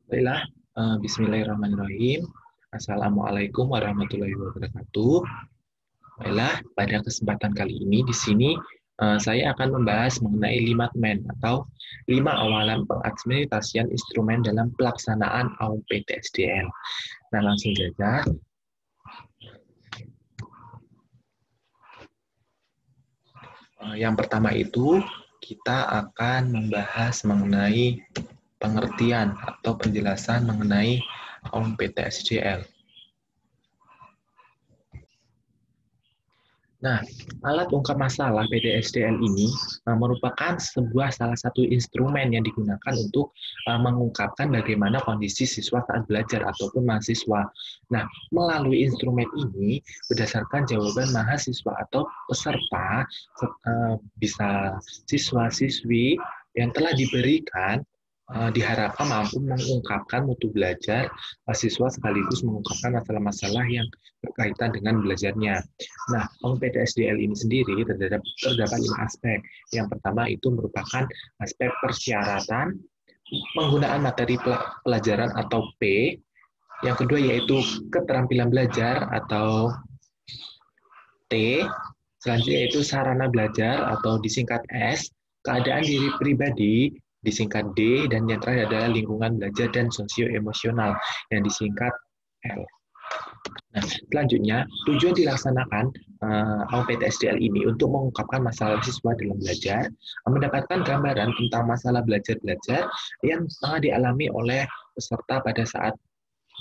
Baiklah, Bismillahirrahmanirrahim. Assalamualaikum warahmatullahi wabarakatuh. Baiklah, pada kesempatan kali ini di sini saya akan membahas mengenai 5 atau 5 awalan pengadministrasian instrumen dalam pelaksanaan AUM PTSDL. Nah, langsung saja. Yang pertama itu kita akan membahas mengenai pengertian atau penjelasan mengenai AUM PTSDL. Nah, alat ungkap masalah PTSDL ini merupakan salah satu instrumen yang digunakan untuk mengungkapkan bagaimana kondisi siswa saat belajar ataupun mahasiswa. Nah, melalui instrumen ini, berdasarkan jawaban mahasiswa atau peserta, bisa siswa-siswi yang telah diberikan, diharapkan mampu mengungkapkan mutu belajar siswa sekaligus mengungkapkan masalah-masalah yang berkaitan dengan belajarnya. Nah, AUM PTSDL ini sendiri terdapat 5 aspek. Yang pertama itu merupakan aspek persyaratan, penggunaan materi pelajaran atau P. Yang kedua yaitu keterampilan belajar atau T. Selanjutnya yaitu sarana belajar atau disingkat S, keadaan diri pribadi disingkat D, dan yang terakhir adalah lingkungan belajar dan sosio-emosional yang disingkat L. Nah, selanjutnya, tujuan dilaksanakan AUM PTSDL ini untuk mengungkapkan masalah siswa dalam belajar, mendapatkan gambaran tentang masalah belajar-belajar yang tengah dialami oleh peserta pada saat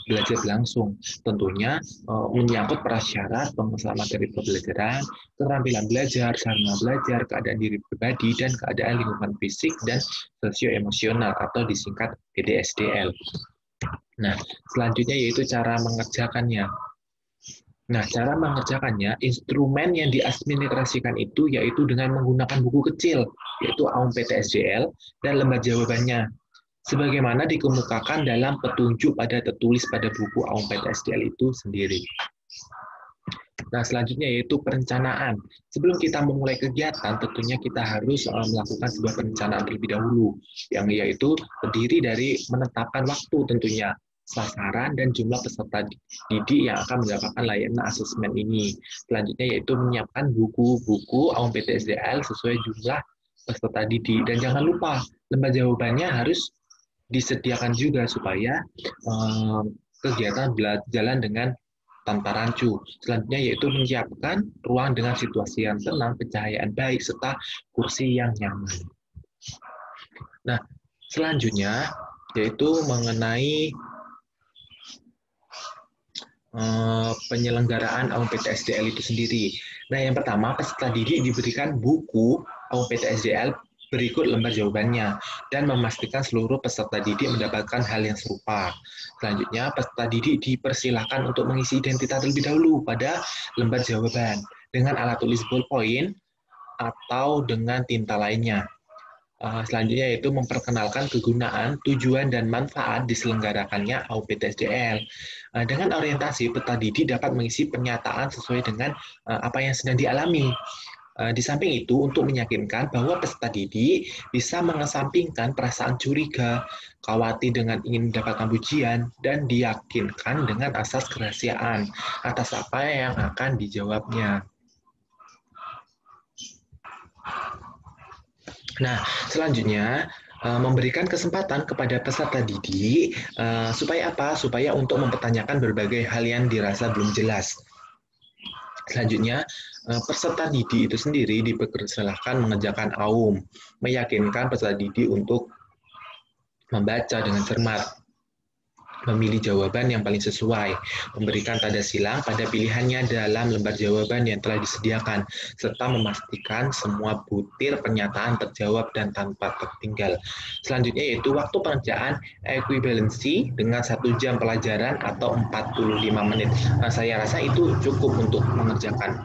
belajar berlangsung. Tentunya menyangkut prasyarat, pengesahan materi pembelajaran, keterampilan belajar, sarana belajar, keadaan diri pribadi, dan keadaan lingkungan fisik dan sosio-emosional atau disingkat PTSDL. Nah, selanjutnya yaitu cara mengerjakannya. Nah, cara mengerjakannya, instrumen yang diadministrasikan itu yaitu dengan menggunakan buku kecil, yaitu AUM PTSDL, dan lembar jawabannya. Sebagaimana dikemukakan dalam petunjuk pada tertulis pada buku AUM PTSDL itu sendiri. Nah, selanjutnya yaitu perencanaan. Sebelum kita memulai kegiatan, tentunya kita harus melakukan sebuah perencanaan terlebih dahulu, yang yaitu terdiri dari menetapkan waktu tentunya, sasaran, dan jumlah peserta didik yang akan mendapatkan layanan asesmen ini. Selanjutnya yaitu menyiapkan buku-buku AUM PTSDL sesuai jumlah peserta didik. Dan jangan lupa, lembar jawabannya harus disediakan juga supaya kegiatan berjalan dengan tanpa rancu. Selanjutnya yaitu menyiapkan ruang dengan situasi yang tenang, pencahayaan baik, serta kursi yang nyaman. Nah, selanjutnya yaitu mengenai penyelenggaraan AUM PTSDL itu sendiri. Nah, yang pertama, peserta didik diberikan buku AUM PTSDL berikut lembar jawabannya dan memastikan seluruh peserta didik mendapatkan hal yang serupa. Selanjutnya, peserta didik dipersilahkan untuk mengisi identitas terlebih dahulu pada lembar jawaban dengan alat tulis ballpoint atau dengan tinta lainnya. Selanjutnya yaitu memperkenalkan kegunaan, tujuan, dan manfaat diselenggarakannya AUM PTSDL. Dengan orientasi, peserta didik dapat mengisi pernyataan sesuai dengan apa yang sedang dialami. Di samping itu, untuk meyakinkan bahwa peserta didik bisa mengesampingkan perasaan curiga, khawatir dengan ingin mendapatkan pujian, dan diyakinkan dengan asas kerahasiaan atas apa yang akan dijawabnya. Nah, selanjutnya memberikan kesempatan kepada peserta didik supaya apa? Supaya untuk mempertanyakan berbagai hal yang dirasa belum jelas. Selanjutnya, peserta didik itu sendiri dipersilahkan mengerjakan AUM, meyakinkan peserta didik untuk membaca dengan cermat, memilih jawaban yang paling sesuai, memberikan tanda silang pada pilihannya dalam lembar jawaban yang telah disediakan, serta memastikan semua butir pernyataan terjawab dan tanpa tertinggal. Selanjutnya yaitu waktu pengerjaan ekuivalensi dengan 1 jam pelajaran atau 45 menit. Nah, saya rasa itu cukup untuk mengerjakan.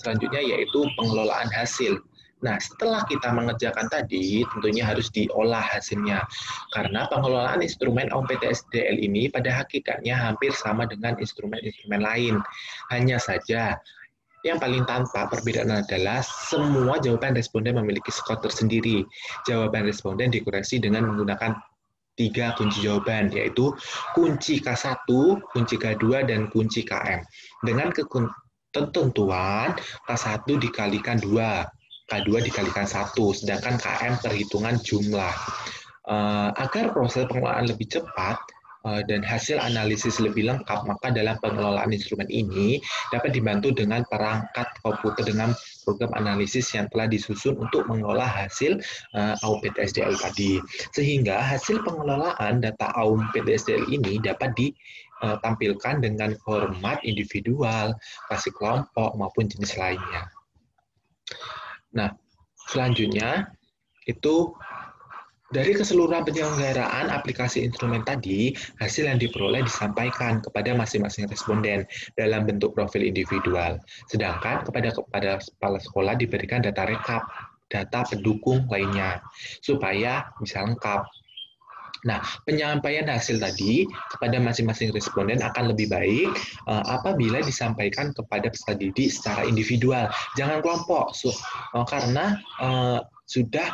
Selanjutnya yaitu pengelolaan hasil. Nah, setelah kita mengerjakan tadi, tentunya harus diolah hasilnya. Karena pengelolaan instrumen AUM PTSDL ini pada hakikatnya hampir sama dengan instrumen-instrumen lain. Hanya saja, yang paling tampak perbedaan adalah semua jawaban responden memiliki skor tersendiri. Jawaban responden dikoreksi dengan menggunakan 3 kunci jawaban, yaitu kunci K1, kunci K2, dan kunci KM. Dengan ketentuan K1 dikalikan 2, K2 dikalikan 1, sedangkan KM perhitungan jumlah. Agar proses pengelolaan lebih cepat dan hasil analisis lebih lengkap, maka dalam pengelolaan instrumen ini dapat dibantu dengan perangkat komputer dengan program analisis yang telah disusun untuk mengolah hasil AUM PTSDL tadi. Sehingga hasil pengelolaan data AUM PTSDL ini dapat ditampilkan dengan format individual, klase kelompok, maupun jenis lainnya. Nah, selanjutnya itu dari keseluruhan penyelenggaraan aplikasi instrumen tadi, hasil yang diperoleh disampaikan kepada masing-masing responden dalam bentuk profil individual. Sedangkan kepada kepala sekolah diberikan data rekap, data pendukung lainnya, supaya bisa lengkap. Nah, penyampaian hasil tadi kepada masing-masing responden akan lebih baik apabila disampaikan kepada peserta didik secara individual, jangan kelompok, karena sudah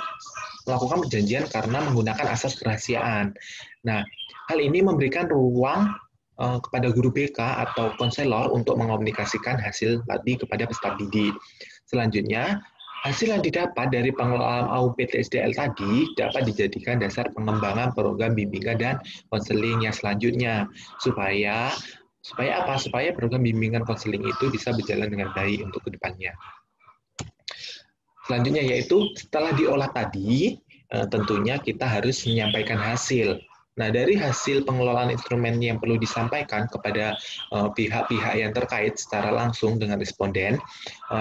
melakukan perjanjian karena menggunakan asas kerahasiaan. Nah, hal ini memberikan ruang kepada guru BK atau konselor untuk mengomunikasikan hasil tadi kepada peserta didik. Selanjutnya, hasil yang didapat dari pengelolaan AUM PTSDL tadi dapat dijadikan dasar pengembangan program bimbingan dan konseling yang selanjutnya. Supaya apa? Supaya program bimbingan konseling itu bisa berjalan dengan baik untuk kedepannya. Selanjutnya yaitu setelah diolah tadi, tentunya kita harus menyampaikan hasil. Nah, dari hasil pengelolaan instrumen yang perlu disampaikan kepada pihak-pihak yang terkait secara langsung dengan responden,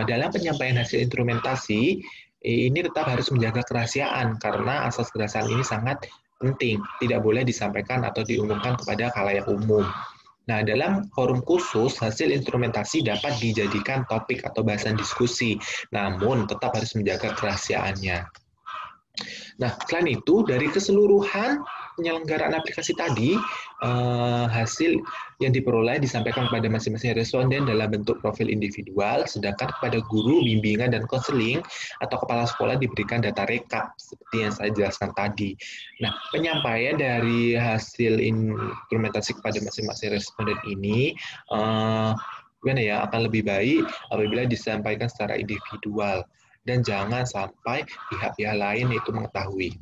dalam penyampaian hasil instrumentasi, ini tetap harus menjaga kerahasiaan, karena asas kerahasiaan ini sangat penting, tidak boleh disampaikan atau diumumkan kepada khalayak umum. Nah, dalam forum khusus, hasil instrumentasi dapat dijadikan topik atau bahasan diskusi, namun tetap harus menjaga kerahasiaannya. Nah, selain itu, dari keseluruhan penyelenggaraan aplikasi tadi, hasil yang diperoleh disampaikan kepada masing-masing responden dalam bentuk profil individual, sedangkan kepada guru, bimbingan, dan konseling atau kepala sekolah diberikan data rekap, seperti yang saya jelaskan tadi. Nah, penyampaian dari hasil instrumentasi kepada masing-masing responden ini gimana ya, akan lebih baik apabila disampaikan secara individual, dan jangan sampai pihak-pihak lain itu mengetahui.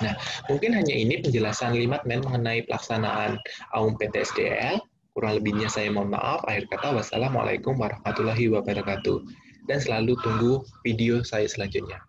Nah, mungkin hanya ini penjelasan Limatmen mengenai pelaksanaan AUM PTSDL. Kurang lebihnya saya mohon maaf. Akhir kata, wassalamualaikum warahmatullahi wabarakatuh. Dan selalu tunggu video saya selanjutnya.